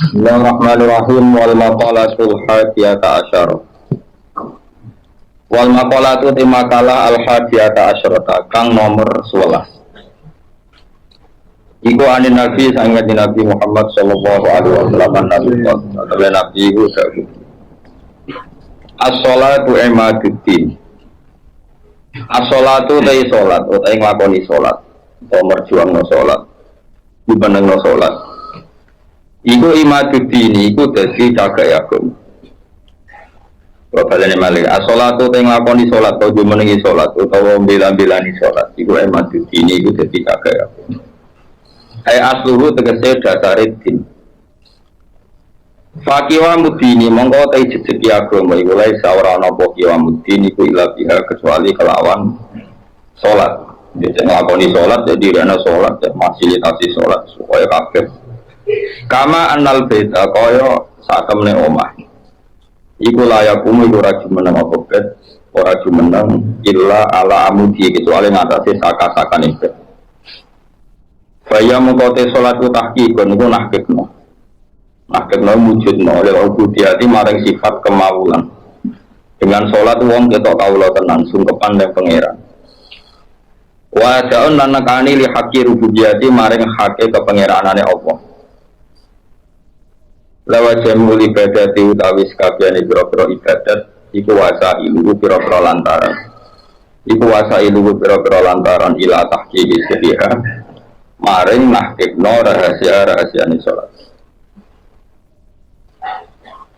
Bismillahirrahmanirrahim. Wal maqalatul hadiyata asyara. Wal maqalatu ti makalah al hadiyata asyarata kang nomor 11. Iku anin Nabi sangat Nabi Muhammad sallallahu alaihi wasallam Nabi iku sawu. As-shalatu imaduddin. As-shalatu ta salat utawa nglakoni salat, utawa merjuangno salat, dibenengno salat. Iku imaduddin iku dadi cagak agama. Babalane malih as-shalatu te nglakoni salat utawa jumenengi salat utawa mbela-belani salat iku imaduddin iku dadi cagak agama. Ai asluhu tegese dasare din. Fakiwa mudini mongko te jejeki agama iku lae ora ana apa kiwa mudini iku ila biha kecuali kelawan salat. Dene nglakoni salat jadi ana salat fasilitasi salat supaya kabeh kama annal beda kaya satemene omah iku layakum iku ora jumeneng apa bet ora jumeneng illa ala amudi kecuali ngatasi saka-sakane bet faya mengkote salat ku tahqiqun iku nahqiqno wujudno oleh ubudiyati maring sifat kemawulan dengan salat wong ketok kawula tenan sungkepan dan pangeran wa ja'un lan nakani li haqqi rububiyati maring hake kepangeranane Allah. Lawa jamul ibadat utawi sakabehane pira-pira ibadat iku wasa ilu pira-pira lantaran. Iku wasa ilu pira-pira lantaran ila tahqiqi sirriha maring nahqiqno rahasia-rahasiane salat.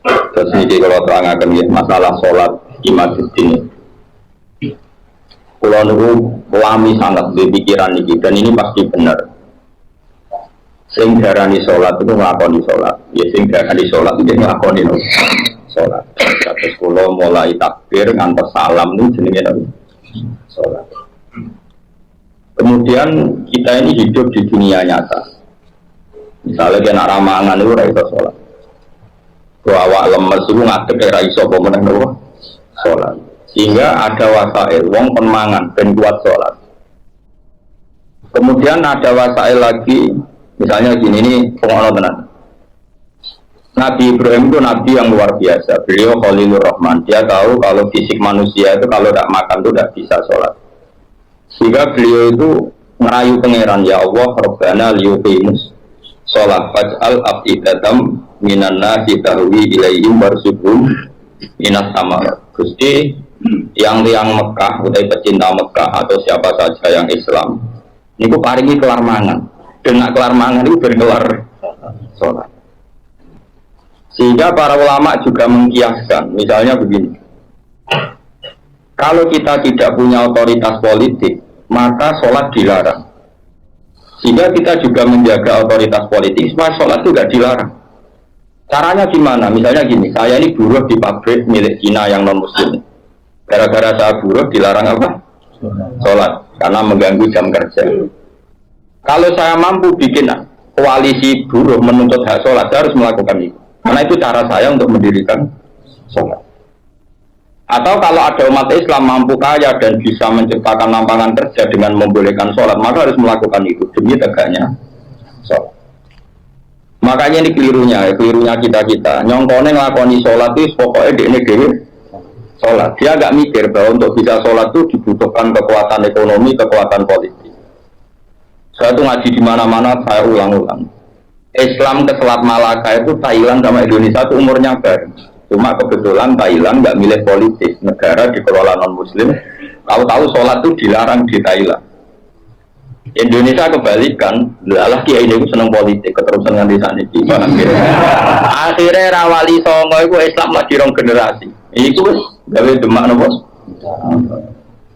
Terus iki kalau terangaken masalah salat imaduddin. Kula niku lami sangat di pikiran iki dan ini pasti benar. Sing darani salat itu nglakoni salat. Ya sing darani salat itu nglakoni salat. Terus kula mulai takbir ngantos salam niku jenenge salat. Kemudian kita ini hidup di dunia nyata. Misalnya kena ramangan itu ora iso salat. Kok awak lemes iku ngadeg ora iso apa meneh salat. Sehingga ada wasail wong penmangan ben kuat salat. Kemudian ada wasail lagi, misalnya gini ini pengono tenan. Nabi Ibrahim itu nabi yang luar biasa. Beliau Khalilur Rahman. Dia tahu kalau fisik manusia itu kalau tidak makan itu tidak bisa sholat. Sehingga beliau itu ngerayu pangeran, ya Allah Rabbana liyuqimus sholat faj'al afidatam minan nasi tahwi ilaihim warzuqhum minas samarat. Gusti yang Mekah, utai pecinta Mekah atau siapa saja yang Islam ini ku paringi kelar mangan dengan kelar mangan itu berkelar sholat. Sehingga para ulama juga mengkiaskan misalnya begini, kalau kita tidak punya otoritas politik maka sholat dilarang, sehingga kita juga menjaga otoritas politik supaya sholat itu tidak dilarang. Caranya gimana? Misalnya gini, saya ini buruh di pabrik milik Cina yang non muslim. Gara-gara saya buruh dilarang apa? Sholat, karena mengganggu jam kerja. Kalau saya mampu bikin koalisi buruh menuntut hak sholat, saya harus melakukan itu. Karena itu cara saya untuk mendirikan sholat. Atau kalau ada umat Islam mampu kaya dan bisa menciptakan lapangan kerja dengan membolehkan sholat, maka harus melakukan itu demi tegaknya sholat. Makanya ini kelirunya kita. Nyongkone nglakoni sholat itu pokoknya dekne dhewe sholat. Dia agak mikir bahwa untuk bisa sholat itu dibutuhkan kekuatan ekonomi, kekuatan politik. Saya tuh ngaji di mana-mana, saya ulang-ulang. Islam ke Selat Malaka itu Thailand sama Indonesia itu umurnya bareng. Cuma kebetulan Thailand nggak milih politik, negara dikelola non-Muslim. Tahu-tahu sholat itu dilarang di Thailand. Indonesia kebalikan, lah kiai ini seneng politik, keterusan nganti saniki. Akhirnya rawali songo itu Islam lagi rong generasi. Iku wis gawe demak napa?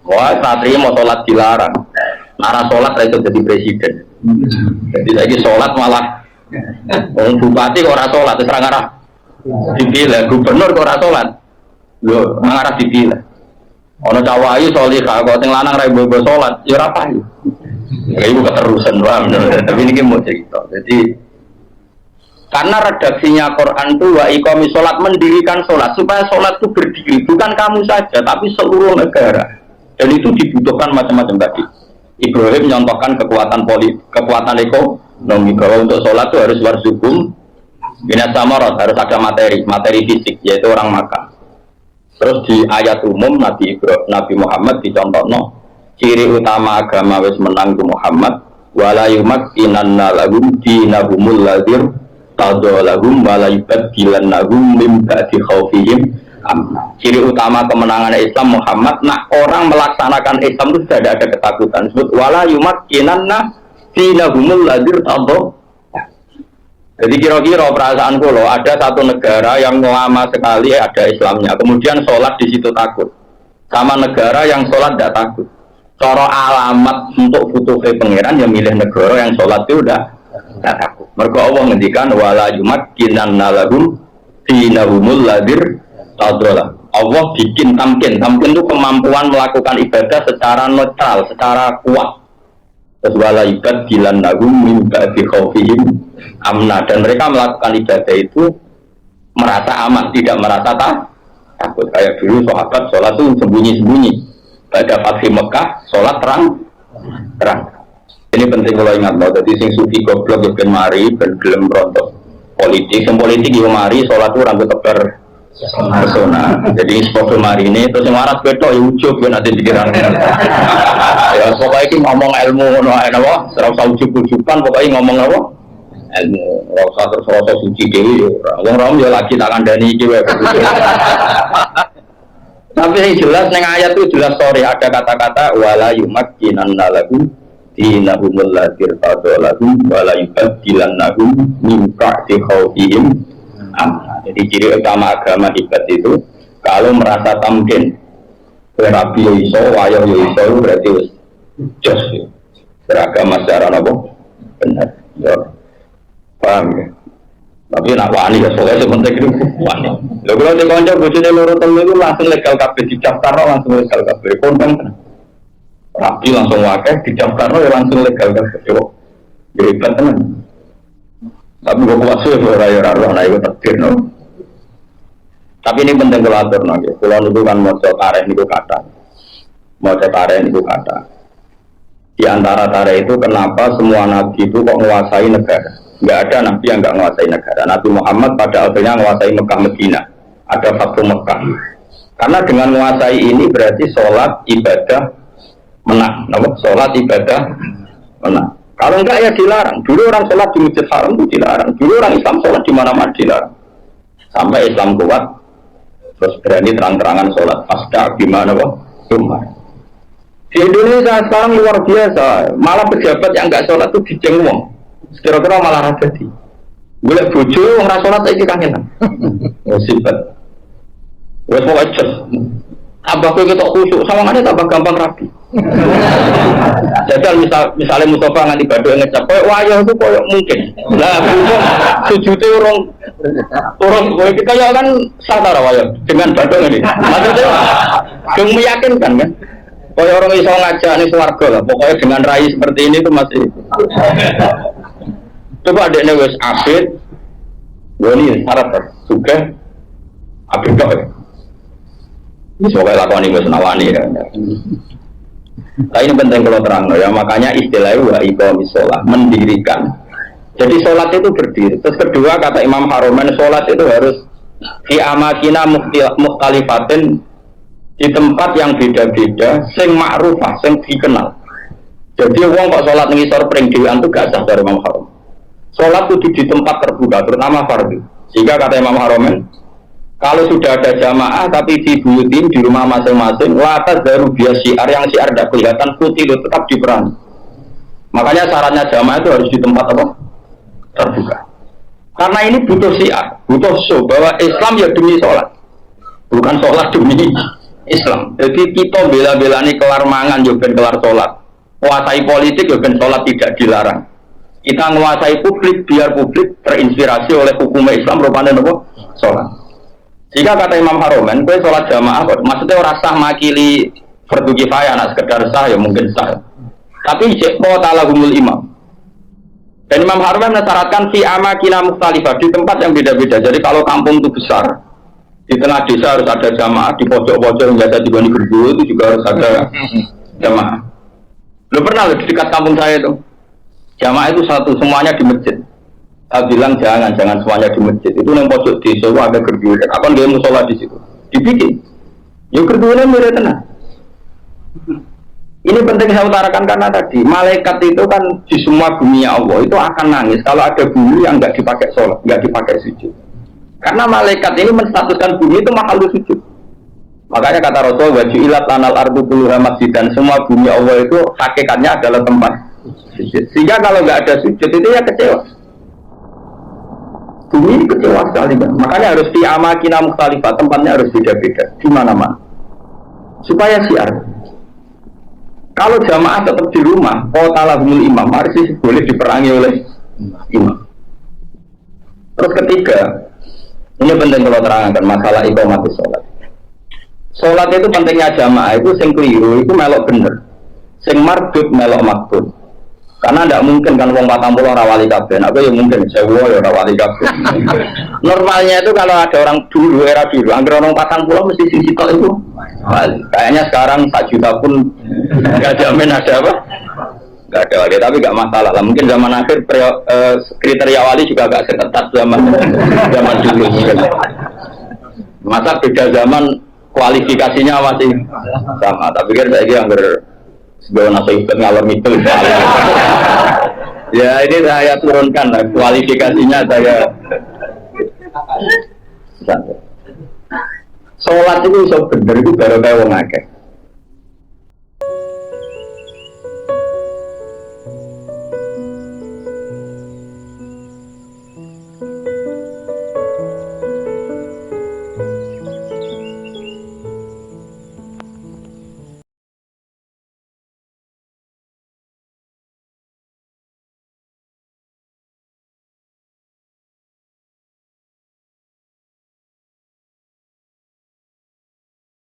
Wah, satria mau sholat dilarang. Nara sholat ra iso jadi presiden. Jadi lagi sholat malah wong bupati kok ora sholat, terus ra ngarah dipilih, gubernur kok ora sholat. Lho, ngarah dipilih. Ana cawah ayu salihah kok sing lanang ra iso sholat, ya ora payu. Ya ibu keterusan paham, tapi ini mau cerita. Jadi karena redaksinya Quran itu wa iqamis sholat, mendirikan sholat supaya sholat itu berdiri, bukan kamu saja tapi seluruh negara. Dan itu dibutuhkan macam-macam tadi. Ibrahim menyontohkan kekuatan politik, kekuatan ekonomi bahwa untuk sholat itu harus warzuqhum Minas samarat harus ada materi fisik, yaitu orang makan. Terus di ayat umum Nabi Muhammad dicontohno ciri utama agama wis menang ku Muhammad wala yumakkinanna lahum dinahumul ladzir tadallahum wala yubaddilannahum min ba'di khaufihim amna. Ciri utama kemenangan Islam Muhammad, nah orang melaksanakan Islam itu tidak ada ketakutan. Sebut wala yumakkinanna dinahumul ladzir tadallahum. Jadi kira-kira perasaan kulo ada satu negara yang lama sekali ada Islamnya, kemudian sholat di situ takut, sama negara yang sholat tidak takut. Cara alamat untuk butuh pangeran yang milih negara yang sholat itu udah tidak takut. Mergo Allah ngendikan wala yumakkinanna lahum dinahumul ladzir tadallah. Allah bikin tamkin itu kemampuan melakukan ibadah secara netral, secara kuat. Wala yubaddilannahum min ba'di khaufihim amna, dan mereka melakukan ibadah itu merasa aman, tidak merasa takut. Kayak dulu sahabat sholat itu sembunyi-sembunyi. Pada Fathul Mekah sholat terang. Ini penting kalau ingat loh. Jadi sing sufi goblok yo ben mari ben gelem rontok politik. Sing politik yo mari sholat itu rambut tebar persona. Jadi sepuluh mari ini terus yang waras betok ya ujub kan nanti pikiran. Ya pokoknya ini ngomong ilmu ngono ae napa, ora usah ujub-ujuban, pokoknya ngomong apa? Ilmu, ora usah terus rasa suci dhewe yo ora. Wong rom yo lagi tak kandhani iki wae. Tapi yang jelas ning ayat itu jelas sore ada kata-kata wala yumakkinanna lahum dinahumul ladzir tadallahum wala yubaddilannahum min ba'di khaufihim. Jadi ciri utama agama hebat itu kalau merasa tamkin rabi iso, wayo iso berarti jos beragama secara apa? Benar. Ya. Paham ya? Tapi nak wani ya soalnya sebentar itu wani. Lalu kalau di konco bujune loro telu itu langsung legal kabeh didaftarno langsung legal kabeh. Konten rabi langsung wakeh didaftarno ya langsung legal kabeh. Yo hebat tenan. Tapi kok kuasa ya ora ana iku takdir no. Tapi ini penting kalau atur nanti. Kalau itu kan mau tareh niku kata, Di antara tareh itu kenapa semua nabi itu kok menguasai negara? Nggak ada nabi yang nggak menguasai negara. Nabi Muhammad pada akhirnya menguasai Mekah Medina. Ada Fathu Mekah. Karena dengan menguasai ini berarti sholat ibadah menang. Sholat ibadah menang. Kalau enggak ya dilarang. Dulu orang sholat di Masjid Haram itu dilarang. Dulu orang Islam sholat di mana-mana dilarang. Sampai Islam kuat, terus berani terang-terangan sholat pasca gimana kok? Cuma di Indonesia sekarang luar biasa. Malah pejabat yang enggak sholat itu dijengwong. Kira-kira malah jadi. Boleh bojo orang sholat lagi kangenan. Musibah. Wes mau ajar. Tambah kowe ketok khusyuk, sawangane tambah gampang rapi. Jadi misalnya Mustafa nganti badhe ngecap, koyo wayah itu koyo mungkin. Lah sujute urung kowe kaya kan sadar wayah dengan badhe ini. Maksudnya dong meyakinkan kan. Koyo orang iso ngajak ning swarga lah, pokoknya dengan rai seperti ini itu masih. Coba adekne wis abid. Woni syarat juga abid kok. Ini soalnya lakukan ini senawani ya. Nah ini penting kalau terang ya, makanya istilahnya wa iqamis shalah, mendirikan. Jadi sholat itu berdiri. Terus kedua kata Imam Haromen, sholat itu harus di amakina mukhtalifatin, di tempat yang beda-beda, sing ma'rufah, sing dikenal. Jadi wong kok sholat ngisor pring dhewean itu gak sah dari Imam Harom. Sholat itu di tempat terbuka, terutama fardhu. Sehingga kata Imam Haromen, kalau sudah ada jamaah tapi di buyutin di rumah masing-masing, latas baru bias syiar yang syiar tidak kelihatan putih itu tetap diperangi. Makanya syaratnya jamaah itu harus di tempat apa? Terbuka. Karena ini butuh syiar, butuh show bahwa Islam ya demi sholat, bukan sholat demi Islam. Jadi kita bela-belani kelar mangan ya ben kelar sholat, menguasai politik ya ben sholat tidak dilarang. Kita menguasai publik biar publik terinspirasi oleh hukum Islam rupanya apa? Sholat. Jika kata Imam Haromen, kue sholat jamaah, maksudnya orang sah makili fardu kifayah, nak sekedar sah ya mungkin sah. Tapi jekpo talagumul imam. Dan Imam Haromen mensyaratkan fi amakina mukhtalifah di tempat yang beda-beda. Jadi kalau kampung itu besar, di tengah desa harus ada jamaah, di pojok-pojok yang biasa digoni gerbu itu juga harus ada jamaah. Lo pernah di dekat kampung saya itu, jamaah itu satu, semuanya di masjid. Saya bilang jangan semuanya di masjid. Itu yang pojok desa itu ada gerduwe. Akan dia musola di situ. Dibikin. Ya gerduwe mirip tenang. Ini penting saya utarakan karena tadi malaikat itu kan di semua bumi Allah itu akan nangis kalau ada bumi yang nggak dipakai sholat, nggak dipakai sujud. Karena malaikat ini menstatuskan bumi itu mahal sujud. Makanya kata Rasul wajilat lanal ardu kulluha masjidan, semua bumi Allah itu hakikatnya adalah tempat sujud. Sehingga kalau nggak ada sujud itu ya kecewa. Bumi ini kecewa sekali kan. Makanya harus di amakina mukhtalifah, tempatnya harus beda-beda di mana-mana. Supaya siar. Kalau jamaah tetap di rumah, qatalahumul imam, harus boleh diperangi oleh imam. Terus ketiga, ini penting kalau terangkan masalah iqamatus sholat. Sholat itu pentingnya jamaah itu sing keliru, itu melok bener. Sing mardud melok makbul. Karena tidak mungkin kan wong 40 rawali kabeh. Aku ya mungkin sewa ya rawali kabeh. Normalnya itu kalau ada orang dulu era dulu, anggar orang 40 mesti sing sitok itu. Kayaknya sekarang 1 juta pun nggak jamin ada apa? Nggak ada wali, tapi nggak masalah lah. Mungkin zaman akhir kriteria wali juga agak ketat zaman dulu. Masa beda zaman kualifikasinya masih sama. Tapi kan saya kira anggar sebuah nasihat ngalor itu. Ya ini saya turunkan lah kualifikasinya saya. Sholat itu so bener itu baru kayak wong akeh.